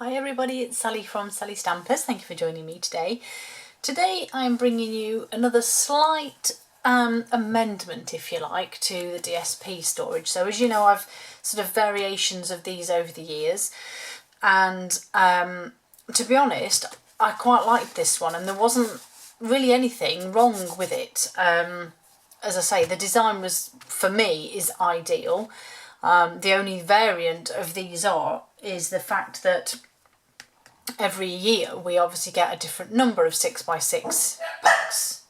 Hi everybody, it's Sally from Sally Stampers. Thank you for joining me today. Today I'm bringing you another slight amendment, if you like, to the DSP storage. So as you know, I've sort of variations of these over the years, and to be honest, I quite liked this one, and there wasn't really anything wrong with it. As I say, the design was, for me, is ideal. The only variant of these is the fact that every year we obviously get a different number of 6x6 packs.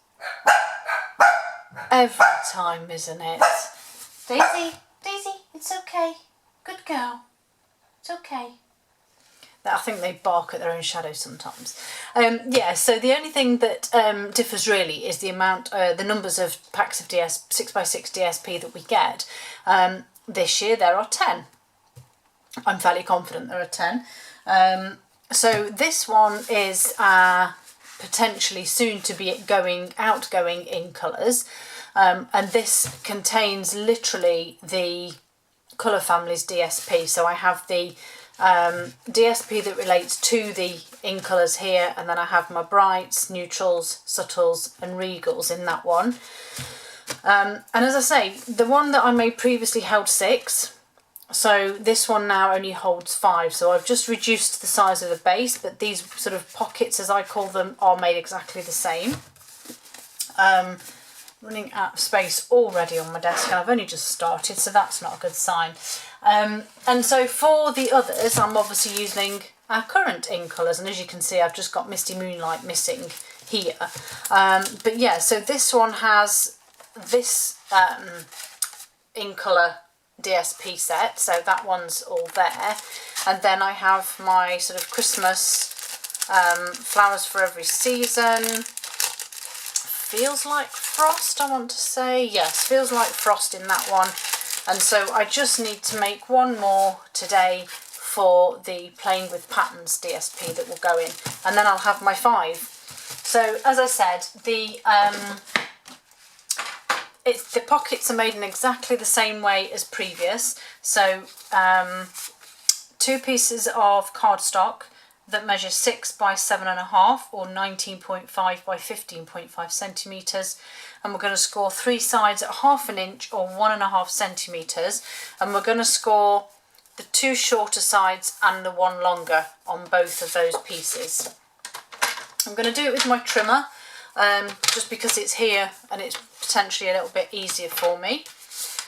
Every time, isn't it? Daisy, it's okay. Good girl. It's okay. I think they bark at their own shadow sometimes. Yeah, so the only thing that differs really is the amount, the numbers of packs of 6x6 DSP that we get. This year there are 10. I'm fairly confident there are 10. So this one is potentially soon to be outgoing in colours, and this contains literally the colour family's DSP. So I have the DSP that relates to the in colours here, and then I have my brights, neutrals, subtles and regals in that one. And as I say, the one that I made previously held 6. So this one now only holds 5, so I've just reduced the size of the base, but these sort of pockets, as I call them, are made exactly the same. Running out of space already on my desk, and I've only just started, so that's not a good sign. And so for the others, I'm obviously using our current in colours, and as you can see, I've just got Misty Moonlight missing here. But yeah, so this one has this in colour DSP set, so that one's all there, and then I have my sort of Christmas flowers for every season. Feels like frost, I want to say. Yes, feels like frost in that one. And so I just need to make one more today for the playing with patterns DSP that will go in, and then I'll have my 5. So as I said, the pockets are made in exactly the same way as previous. So 2 pieces of cardstock that measure 6 by 7.5 or 19.5 by 15.5 centimetres, and we're going to score 3 sides at 1/2 inch or 1.5 centimetres, and we're going to score the 2 shorter sides and the 1 longer on both of those pieces. I'm going to do it with my trimmer, just because it's here and it's potentially a little bit easier for me.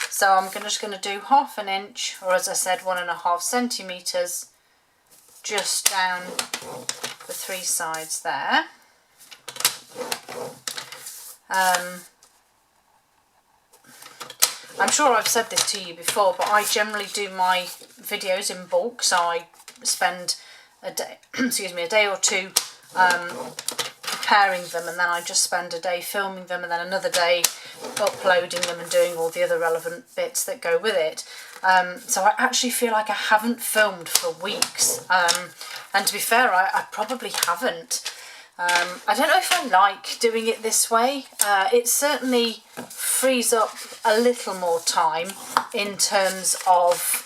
So I'm just going to do 1/2 inch, or as I said, 1.5 centimetres, just down the 3 sides there. I'm sure I've said this to you before, but I generally do my videos in bulk, so I spend a day, a day or two preparing them, and then I just spend a day filming them, and then another day uploading them and doing all the other relevant bits that go with it. So I actually feel like I haven't filmed for weeks, and to be fair, I probably haven't. I don't know if I like doing it this way. It certainly frees up a little more time in terms of,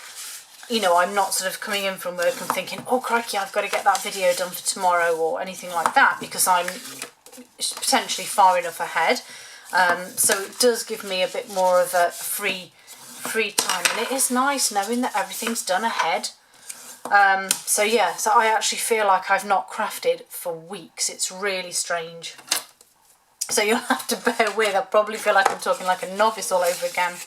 you know, I'm not sort of coming in from work and thinking, oh crikey, I've got to get that video done for tomorrow or anything like that, because I'm potentially far enough ahead. So it does give me a bit more of a free time, and it is nice knowing that everything's done ahead. So yeah, so I actually feel like I've not crafted for weeks. It's really strange. So you'll have to bear with. I probably feel like I'm talking like a novice all over again.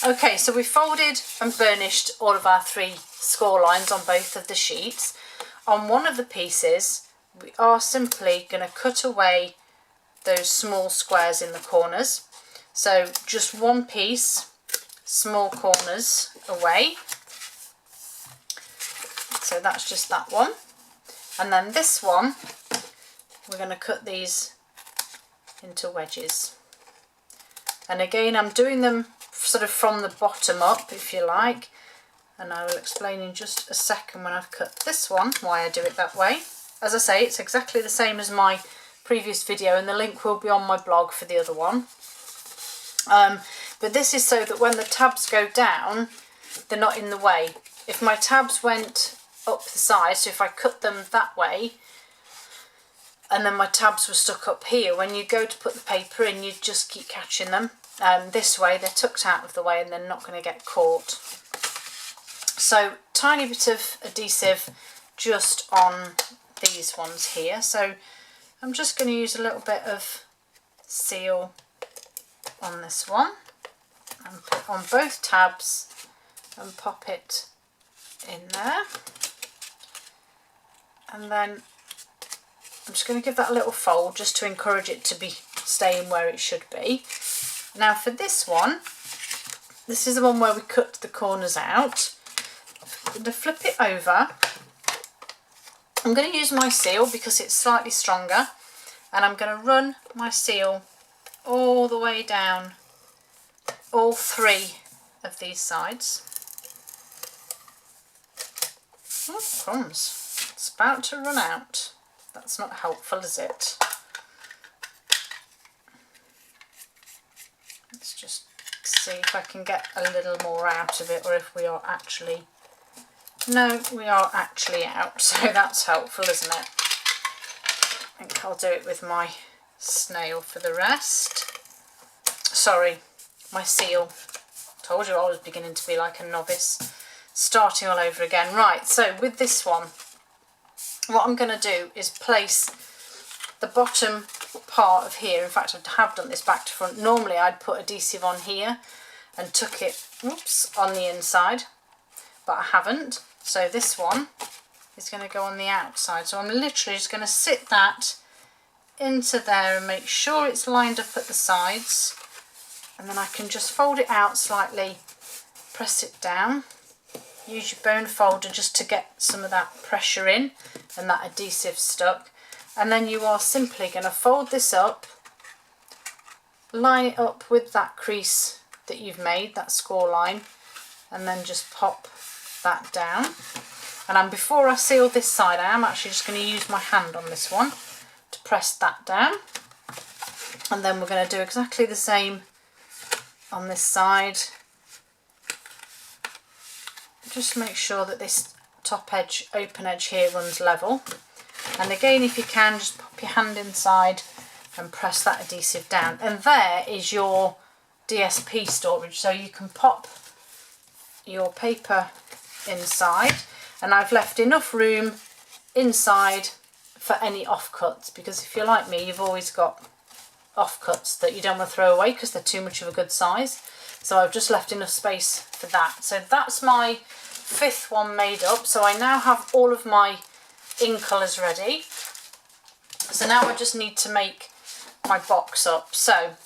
Okay, so we folded and burnished all of our 3 score lines on both of the sheets. On one of the pieces, we are simply going to cut away those small squares in the corners. So just one piece, small corners away. So that's just that one. And then this one, we're going to cut these into wedges. And again, I'm doing them sort of from the bottom up, if you like, and I will explain in just a second when I've cut this one why I do it that way. As I say, it's exactly the same as my previous video, and the link will be on my blog for the other one. But this is so that when the tabs go down, they're not in the way. If my tabs went up the side. So if I cut them that way and then my tabs were stuck up here, when you go to put the paper in, you just keep catching them. This way they're tucked out of the way and they're not going to get caught. So tiny bit of adhesive just on these ones here. So I'm just going to use a little bit of seal on this one and put on both tabs and pop it in there. And then I'm just going to give that a little fold just to encourage it to be staying where it should be. Now for this one, this is the one where we cut the corners out. I'm going to flip it over. I'm going to use my seal because it's slightly stronger, and I'm going to run my seal all the way down all three of these sides. Oh, crumbs. It's about to run out. That's not helpful, is it? Let's just see if I can get a little more out of it, or if we are actually... No, we are actually out, so that's helpful, isn't it? I think I'll do it with my snail for the rest. Sorry, my seal. Told you I was beginning to be like a novice. Starting all over again. Right, so with this one, what I'm going to do is place the bottom part of here. In fact, I have done this back to front. Normally I'd put adhesive on here and tuck it, oops, on the inside, but I haven't. So this one is going to go on the outside. So I'm literally just going to sit that into there and make sure it's lined up at the sides. And then I can just fold it out slightly, press it down. Use your bone folder just to get some of that pressure in and that adhesive stuck. And then you are simply going to fold this up, line it up with that crease that you've made, that score line, and then just pop that down. And before I seal this side, I am actually just going to use my hand on this one to press that down. And then we're going to do exactly the same on this side. Just make sure that this top edge, open edge here runs level. And again, if you can, just pop your hand inside and press that adhesive down. And there is your DSP storage. So you can pop your paper inside, and I've left enough room inside for any offcuts, because if you're like me, you've always got offcuts that you don't want to throw away because they're too much of a good size. So I've just left enough space for that. So that's my fifth one made up. So I now have all of my in colours ready. So now I just need to make my box up. So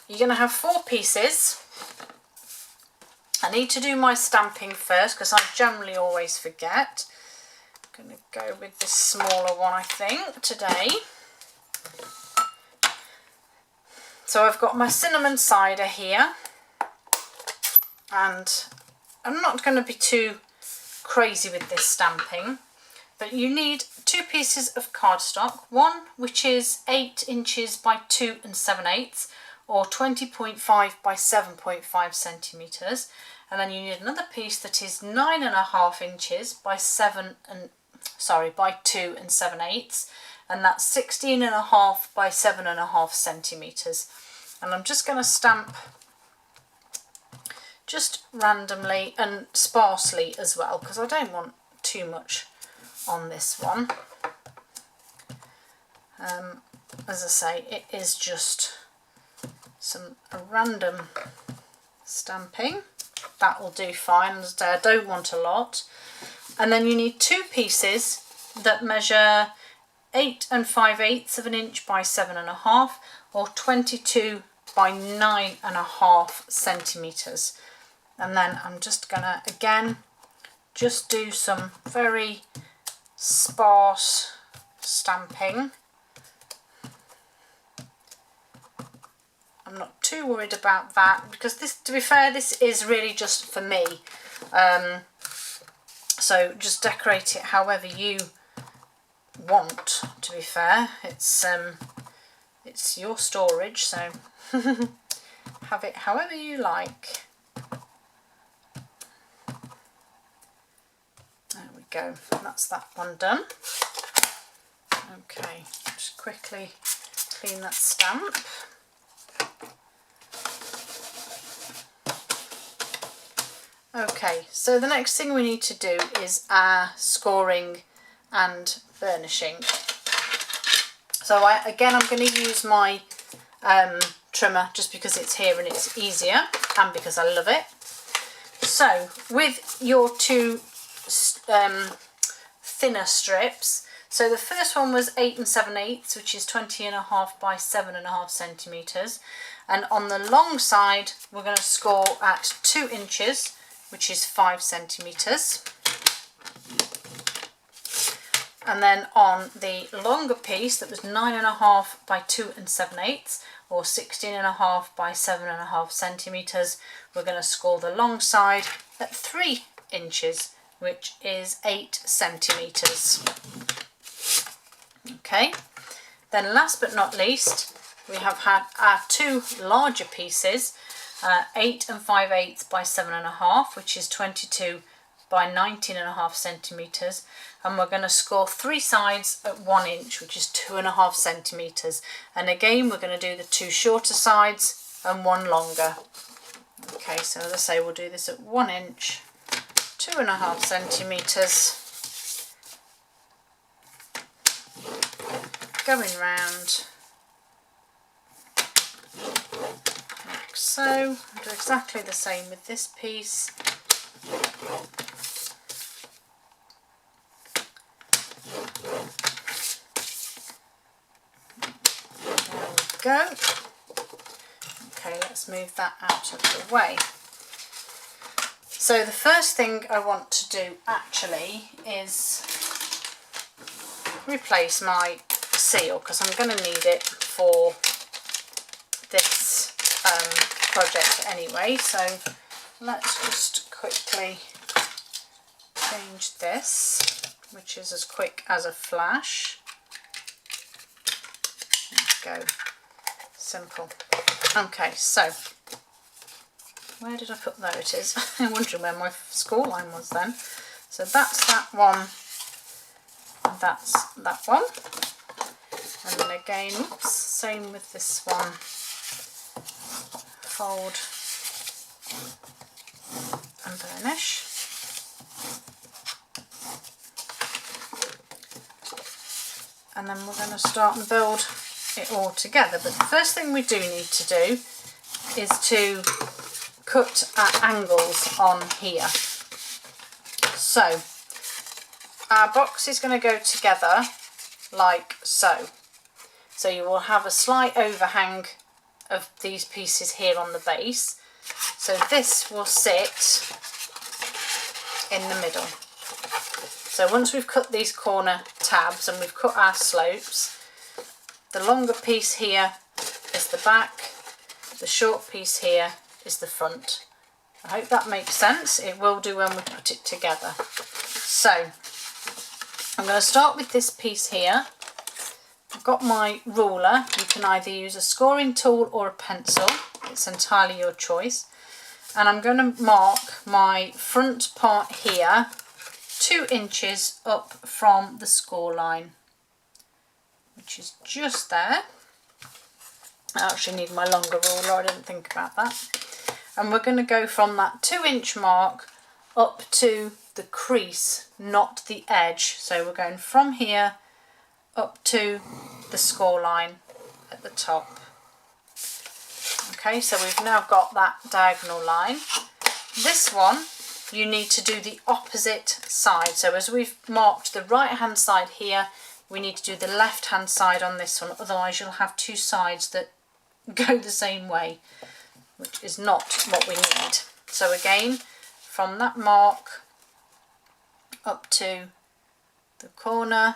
you're going to have 4 pieces. I need to do my stamping first because I generally always forget. I'm going to go with this smaller one, I think, today. So I've got my cinnamon cider here, and I'm not going to be too crazy with this stamping, but you need 2 pieces of cardstock, one which is 8 inches by 2 7/8 or 20.5 by 7.5 centimetres, and then you need another piece that is 9.5 inches by 2 7/8, and that's 16.5 by 7.5 centimetres. And I'm just going to stamp just randomly and sparsely as well, because I don't want too much on this one. As I say, it is just a random stamping. That will do fine. As I don't want a lot. And then you need 2 pieces that measure 8 5/8 of an inch by 7.5 or 22 by 9.5 centimetres. And then I'm just gonna again just do some very sparse stamping. I'm not too worried about that because this, to be fair, this is really just for me. So just decorate it however you want, to be fair. It's your storage, so have it however you like. There we go, that's that one done. Okay, just quickly clean that stamp. Okay, so the next thing we need to do is our scoring and burnishing. So I'm going to use my trimmer just because it's here and it's easier and because I love it. So with your two thinner strips, so the first one was 8 7/8, which is 20.5 by 7.5 centimetres, and on the long side we're going to score at 2 inches, which is 5 centimetres. And then on the longer piece that was 9.5 by 2 7/8, or 16.5 by 7.5 centimetres, we're going to score the long side at 3 inches, which is 8 centimetres. Okay, then last but not least, we have had our two larger pieces, 8 5/8 by 7.5, which is 22 by 19.5 centimetres, and we're going to score 3 sides at 1 inch, which is 2.5 centimetres. And again, we're going to do the 2 shorter sides and 1 longer. Okay, so as I say, we'll do this at 1 inch, 2.5 centimetres, going round like so. I'll do exactly the same with this piece. There we go. Okay, let's move that out of the way. So the first thing I want to do actually is replace my seal, because I'm going to need it for this project anyway. So let's just quickly change this, which is as quick as a flash. There we go. Simple. Okay, so where did I put that? It is. I'm wondering where my score line was then. So that's that one, and that's that one. And then again, oops, same with this one. Fold and burnish. And then we're going to start and build it all together. But the first thing we do need to do is to cut our angles on here. So our box is going to go together like so. So you will have a slight overhang of these pieces here on the base. So this will sit in the middle. So once we've cut these corner tabs and we've cut our slopes, the longer piece here is the back, the short piece here is the front. I hope that makes sense. It will do when we put it together. So I'm going to start with this piece here. I've got my ruler. You can either use a scoring tool or a pencil. It's entirely your choice. And I'm going to mark my front part here 2 inches up from the score line, which is just there. I actually need my longer ruler, I didn't think about that. And we're going to go from that 2 inch mark up to the crease, not the edge. So we're going from here up to the score line at the top. Okay, so we've now got that diagonal line. This one, you need to do the opposite side. So as we've marked the right hand side here, we need to do the left hand side on this one, otherwise you'll have 2 sides that go the same way, which is not what we need. So again, from that mark up to the corner,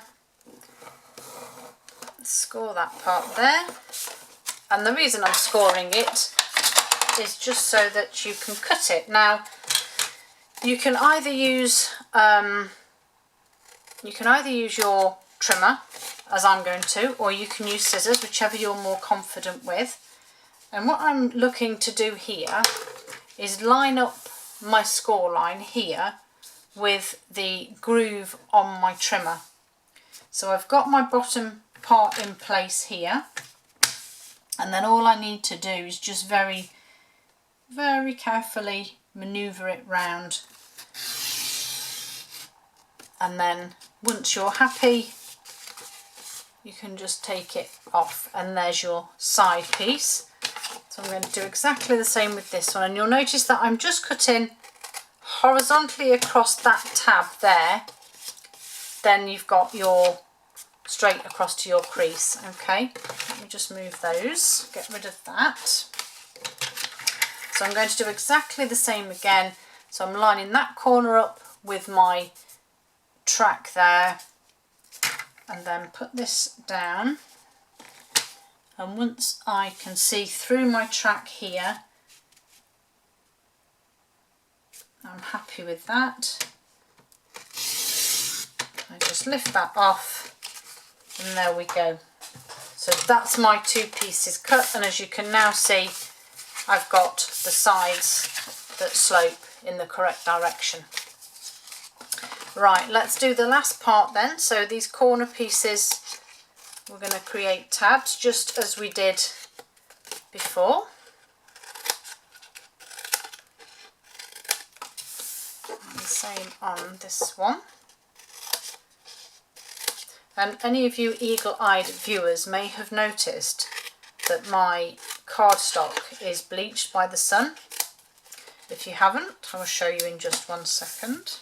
score that part there. And the reason I'm scoring it is just so that you can cut it. Now you can either use your trimmer, as I'm going to, or you can use scissors, whichever you're more confident with. And what I'm looking to do here is line up my score line here with the groove on my trimmer. So I've got my bottom part in place here, and then all I need to do is just very, very carefully manoeuvre it round, and then once you're happy you can just take it off, and there's your side piece. So I'm going to do exactly the same with this one, and you'll notice that I'm just cutting horizontally across that tab there, then you've got your straight across to your crease. Okay, let me just move those, get rid of that. So I'm going to do exactly the same again. So I'm lining that corner up with my track there, and then put this down, and once I can see through my track here, I'm happy with that. I just lift that off, and there we go. So that's my two pieces cut, and as you can now see, I've got the sides that slope in the correct direction. Right, let's do the last part then. So these corner pieces, we're going to create tabs just as we did before. And the same on this one. And any of you eagle-eyed viewers may have noticed that my cardstock is bleached by the sun. If you haven't, I will show you in just 1 second.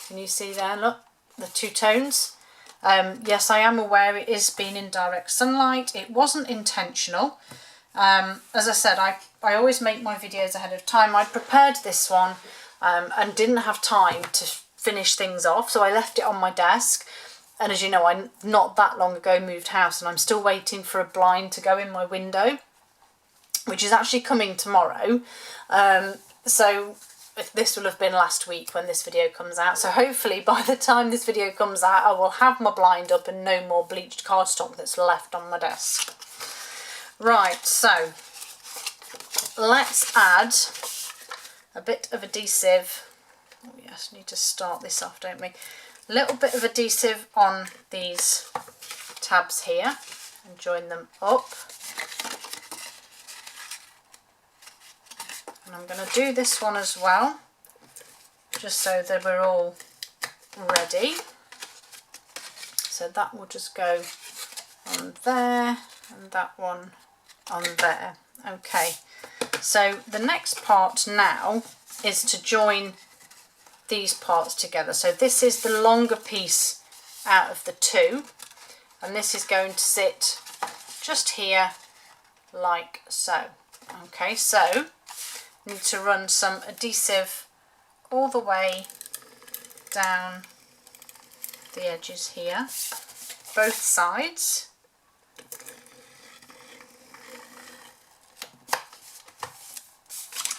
Can you see there, look, the two tones? Yes, I am aware it is being in direct sunlight. It wasn't intentional. As I said, I always make my videos ahead of time. I prepared this one and didn't have time to finish things off, so I left it on my desk. And as you know, I not that long ago moved house, and I'm still waiting for a blind to go in my window, which is actually coming tomorrow. So this will have been last week when this video comes out. So hopefully by the time this video comes out, I will have my blind up and no more bleached cardstock that's left on my desk. Right, so let's add a bit of adhesive. Oh yes, need to start this off, don't we? A little bit of adhesive on these tabs here and join them up. And I'm going to do this one as well, just so that we're all ready. So that will just go on there, and that one on there. Okay, so the next part now is to join these parts together. So this is the longer piece out of the two, and this is going to sit just here like so. Okay, so need to run some adhesive all the way down the edges here, both sides.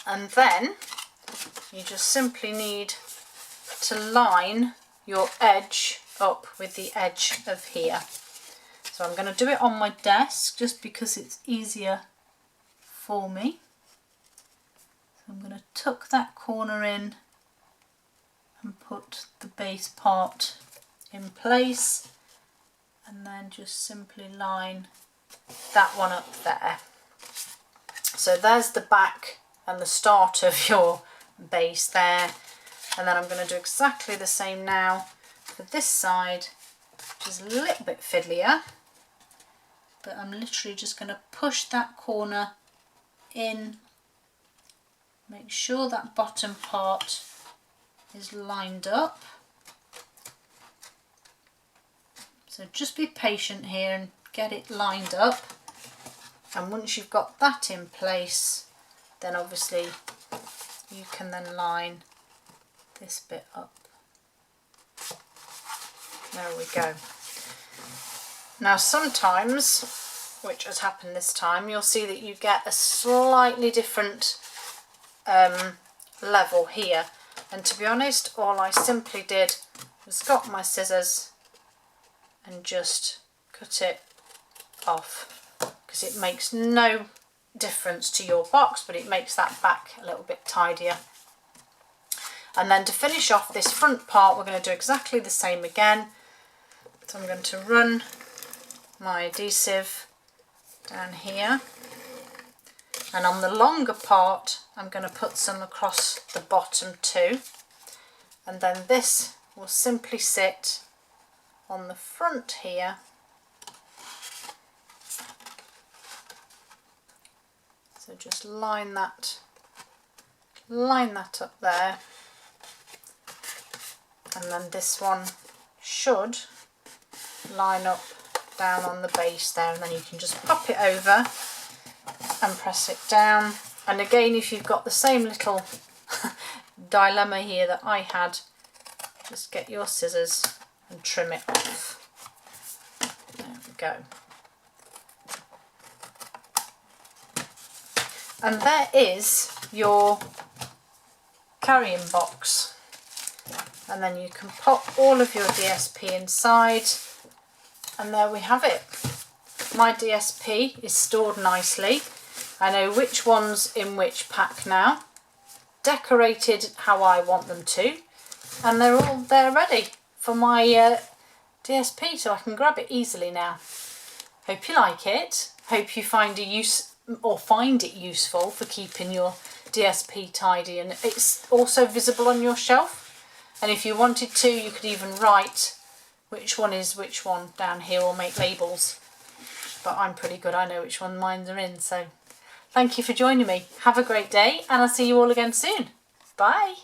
And then you just simply need to line your edge up with the edge of here. So I'm going to do it on my desk just because it's easier for me. I'm going to tuck that corner in and put the base part in place, and then just simply line that one up there. So there's the back and the start of your base there, and then I'm going to do exactly the same now for this side, which is a little bit fiddlier, but I'm literally just going to push that corner in. Make sure that bottom part is lined up. So just be patient here and get it lined up. And once you've got that in place, then obviously you can then line this bit up. There we go. Now sometimes, which has happened this time, you'll see that you get a slightly different level here, and to be honest, all I simply did was got my scissors and just cut it off, because it makes no difference to your box, but it makes that back a little bit tidier. And then to finish off this front part, we're going to do exactly the same again. So I'm going to run my adhesive down here, and on the longer part I'm going to put some across the bottom too, and then this will simply sit on the front here. So just line that up there, and then this one should line up down on the base there, and then you can just pop it over and press it down. And again, if you've got the same little dilemma here that I had, just get your scissors and trim it off. There we go. And there is your carrying box, and then you can pop all of your DSP inside, and there we have it. My DSP is stored nicely. I know which one's in which pack now, decorated how I want them to, and they're all there ready for my DSP, so I can grab it easily now. Hope you like it. Hope you find it useful for keeping your DSP tidy, and it's also visible on your shelf. And if you wanted to, you could even write which one is which one down here, or make labels. But I'm pretty good, I know which one mine are in. So thank you for joining me. Have a great day, and I'll see you all again soon. Bye.